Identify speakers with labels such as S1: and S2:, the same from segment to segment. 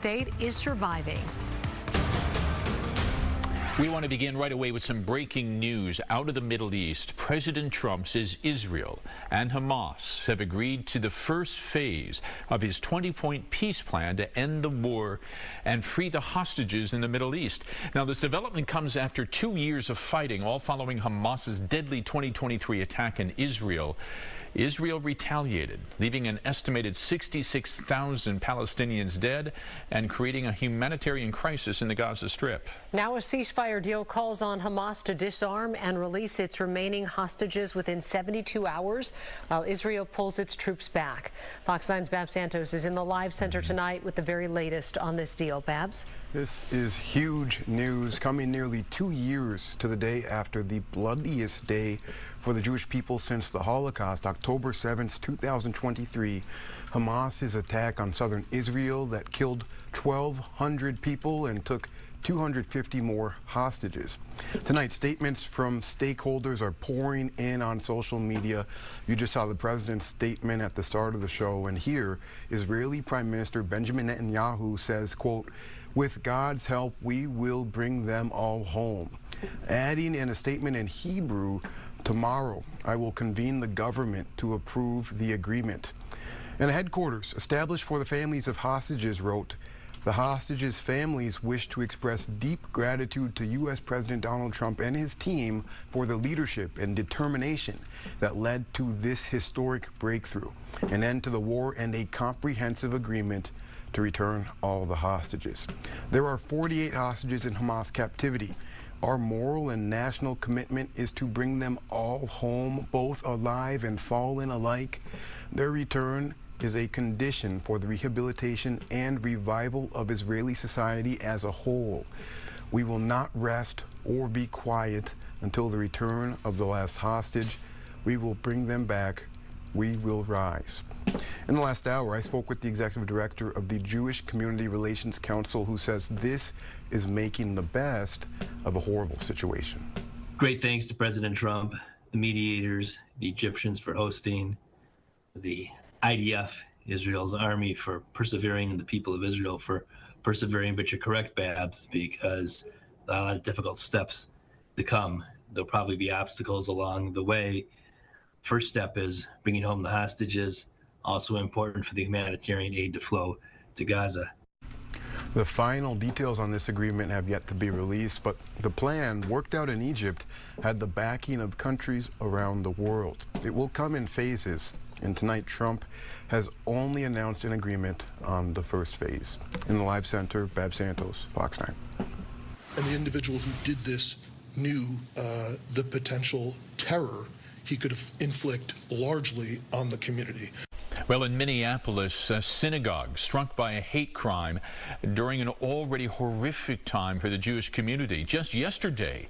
S1: State is surviving.
S2: We want to begin right away with some breaking news out of the Middle East. President Trump says Israel and Hamas have agreed to the first phase of his 20-point peace plan to end the war and free the hostages in the Middle East. Now, this development comes after 2 years of fighting, all following Hamas's deadly 2023 attack in Israel. Israel retaliated, leaving an estimated 66,000 Palestinians dead and creating a humanitarian crisis in the Gaza Strip.
S1: Now a ceasefire deal calls on Hamas to disarm and release its remaining hostages within 72 hours while Israel pulls its troops back. Fox 9's Babs Santos is in the live center tonight with the very latest on this deal. Babs?
S3: This is huge news coming nearly 2 years to the day after the bloodiest day for the Jewish people since the Holocaust, October 7th, 2023. Hamas's attack on southern Israel that killed 1,200 people and took 250 more hostages. Tonight, statements from stakeholders are pouring in on social media. You just saw the president's statement at the start of the show, and here, Israeli Prime Minister Benjamin Netanyahu says, quote, "With God's help, we will bring them all home." Adding in a statement in Hebrew, "Tomorrow, I will convene the government to approve the agreement." And a headquarters established for the families of hostages wrote, "The hostages' families wish to express deep gratitude to U.S. President Donald Trump and his team for the leadership and determination that led to this historic breakthrough, an end to the war and a comprehensive agreement to return all the hostages." There are 48 hostages in Hamas captivity. Our moral and national commitment is to bring them all home, both alive and fallen alike. Their return is a condition for the rehabilitation and revival of Israeli society as a whole. We will not rest or be quiet until the return of the last hostage. We will bring them back. We will rise. In the last hour, I spoke with the executive director of the Jewish Community Relations Council, who says this is making the best of a horrible situation.
S4: Great thanks to President Trump, the mediators, the Egyptians for hosting, the IDF, Israel's army, for persevering, and the people of Israel for persevering. But you're correct, Babs, because a lot of difficult steps to come. There'll probably be obstacles along the way. First step is bringing home the hostages, also important for the humanitarian aid to flow to Gaza.
S3: The final details on this agreement have yet to be released, but the plan worked out in Egypt had the backing of countries around the world. It will come in phases, and tonight Trump has only announced an agreement on the first phase. In the live center, Babs Santos, Fox 9.
S5: And the individual who did this knew the potential terror he could inflict largely on the community.
S2: Well, in Minneapolis, a synagogue struck by a hate crime during an already horrific time for the Jewish community. Just yesterday,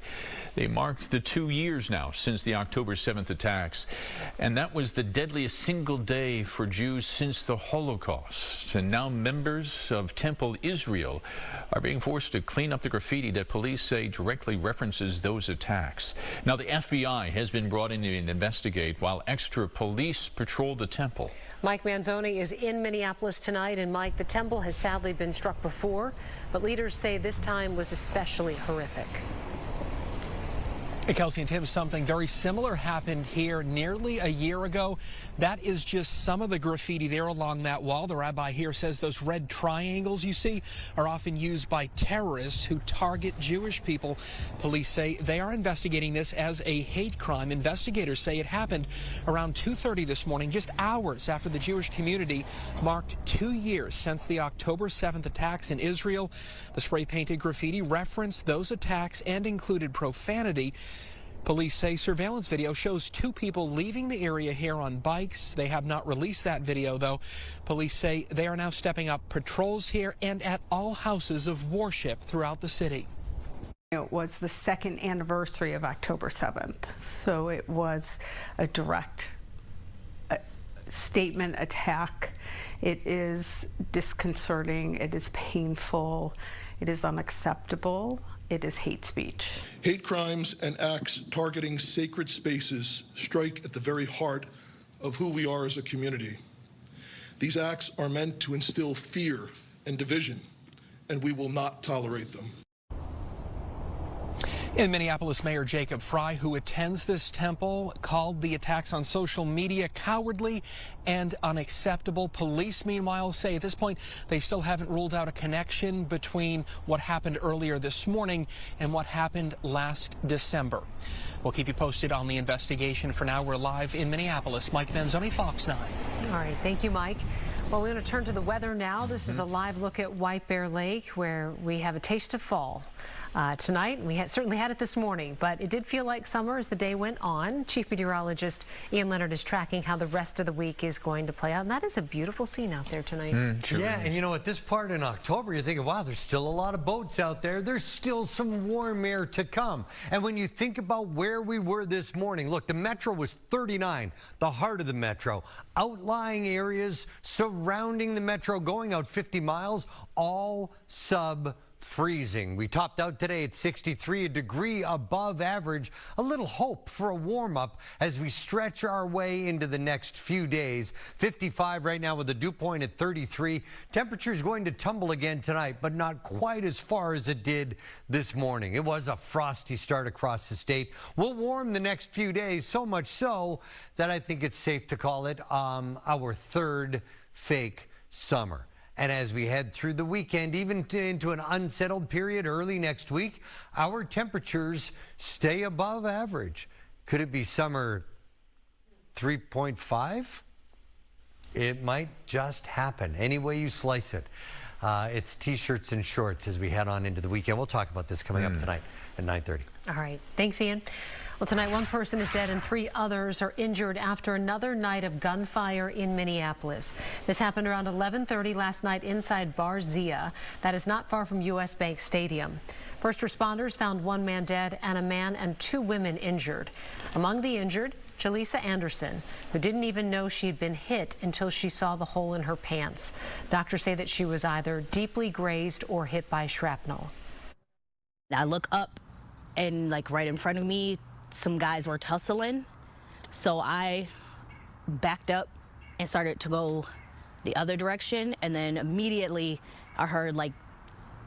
S2: they marked the 2 years now since the October 7th attacks, and that was the deadliest single day for Jews since the Holocaust. And now members of Temple Israel are being forced to clean up the graffiti that police say directly references those attacks. Now, the FBI has been brought in to investigate while extra police patrol the temple.
S1: Mike Manzoni is in Minneapolis tonight, and Mike, the temple has sadly been struck before, but leaders say this time was especially horrific.
S6: Hey, Kelsey and Tim, something very similar happened here nearly a year ago. That is just some of the graffiti there along that wall. The rabbi here says those red triangles you see are often used by terrorists who target Jewish people. Police say they are investigating this as a hate crime. Investigators say it happened around 2:30 this morning, just hours after the Jewish community marked 2 years since the October 7th attacks in Israel. The spray-painted graffiti referenced those attacks and included profanity. Police say surveillance video shows 2 people leaving the area here on bikes. They have not released that video, though. Police say they are now stepping up patrols here and at all houses of worship throughout the city.
S7: It was the second anniversary of October 7th, so it was a direct statement attack. It is disconcerting. It is painful. It is unacceptable. It is hate speech.
S5: Hate crimes and acts targeting sacred spaces strike at the very heart of who we are as a community. These acts are meant to instill fear and division, and we will not tolerate them.
S6: In Minneapolis, Mayor Jacob Frey, who attends this temple, called the attacks on social media cowardly and unacceptable. Police, meanwhile, say at this point they still haven't ruled out a connection between what happened earlier this morning and what happened last December. We'll keep you posted on the investigation. For now, we're live in Minneapolis. Mike Manzoni, Fox 9.
S1: All right. Thank you, Mike. Well, we're going to turn to the weather now. This is a live look at White Bear Lake, where we have a taste of fall. Tonight, we certainly had it this morning, but it did feel like summer as the day went on. Chief Meteorologist Ian Leonard is tracking how the rest of the week is going to play out, and that is a beautiful scene out there tonight.
S8: Sure yeah, and you know, at this part in October, you're thinking, wow, there's still a lot of boats out there. There's still some warm air to come. And when you think about where we were this morning, look, the metro was 39, the heart of the metro. Outlying areas surrounding the metro, going out 50 miles, all sub-freezing. We topped out today at 63, a degree above average. A little hope for a warm-up as we stretch our way into the next few days. 55 right now with a dew point at 33. Temperature's going to tumble again tonight, but not quite as far as it did this morning. It was a frosty start across the state. We'll warm the next few days, so much so that I think it's safe to call it our third fake summer. And as we head through the weekend, even into an unsettled period early next week, our temperatures stay above average. Could it be summer 3.5? It might just happen. Any way you slice it. It's T-shirts and shorts as we head on into the weekend. We'll talk about this coming up tonight at 9:30.
S1: All right. Thanks, Ian. Well, tonight, one person is dead and 3 others are injured after another night of gunfire in Minneapolis. This happened around 11:30 last night inside Bar Zia. That is not far from U.S. Bank Stadium. First responders found 1 man dead and a man and 2 women injured. Among the injured, Jaleesa Anderson, who didn't even know she'd been hit until she saw the hole in her pants. Doctors say that she was either deeply grazed or hit by shrapnel.
S9: I look up and like right in front of me, some guys were tussling. So I backed up and started to go the other direction. And then immediately I heard like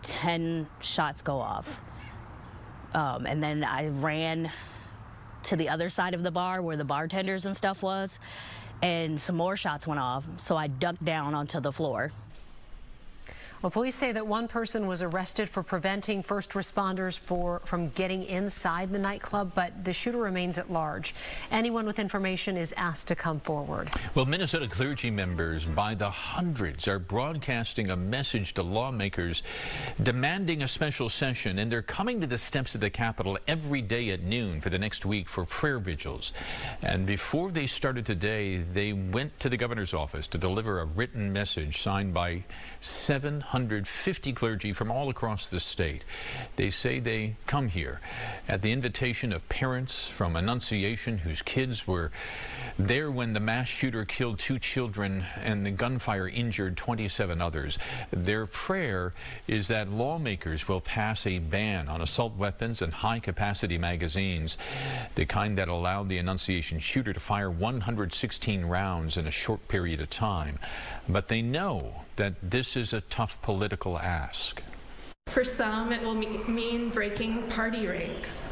S9: 10 shots go off. And then I ran to the other side of the bar where the bartenders and stuff was, and some more shots went off. So I ducked down onto the floor.
S1: Well, police say that 1 person was arrested for preventing first responders from getting inside the nightclub, but the shooter remains at large. Anyone with information is asked to come forward.
S2: Well, Minnesota clergy members by the hundreds are broadcasting a message to lawmakers demanding a special session, and they're coming to the steps of the Capitol every day at noon for the next week for prayer vigils. And before they started today, they went to the governor's office to deliver a written message signed by 750 clergy from all across the state. They say they come here at the invitation of parents from Annunciation whose kids were there when the mass shooter killed 2 children and the gunfire injured 27 others. Their prayer is that lawmakers will pass a ban on assault weapons and high-capacity magazines, the kind that allowed the Annunciation shooter to fire 116 rounds in a short period of time. But they know that this is a tough political ask.
S10: For some, it will mean breaking party ranks.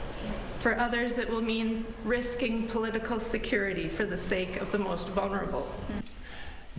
S10: For others, it will mean risking political security for the sake of the most vulnerable.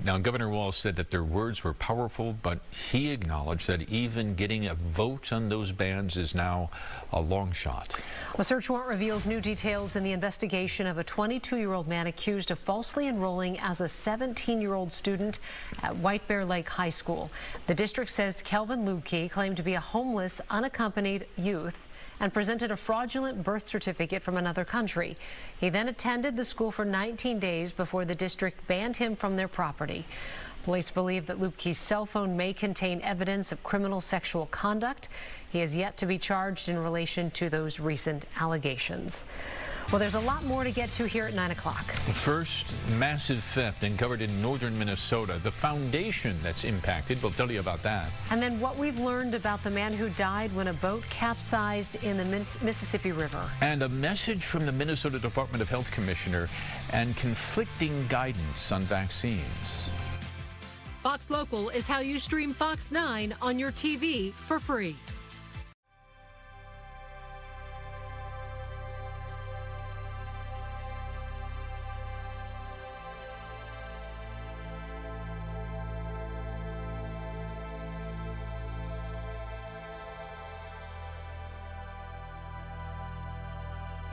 S2: Now, Governor Walz said that their words were powerful, but he acknowledged that even getting a vote on those bans is now a long shot.
S1: A search warrant reveals new details in the investigation of a 22-year-old man accused of falsely enrolling as a 17-year-old student at White Bear Lake High School. The district says Kelvin Lubke claimed to be a homeless, unaccompanied youth and presented a fraudulent birth certificate from another country. He then attended the school for 19 days before the district banned him from their property. Police believe that Lubke's cell phone may contain evidence of criminal sexual conduct. He has yet to be charged in relation to those recent allegations. Well, there's a lot more to get to here at 9 o'clock.
S2: First, massive theft uncovered in northern Minnesota. The foundation that's impacted. We'll tell you about that.
S1: And then what we've learned about the man who died when a boat capsized in the Mississippi River.
S2: And a message from the Minnesota Department of Health Commissioner and conflicting guidance on vaccines.
S1: Fox Local is how you stream Fox 9 on your TV for free.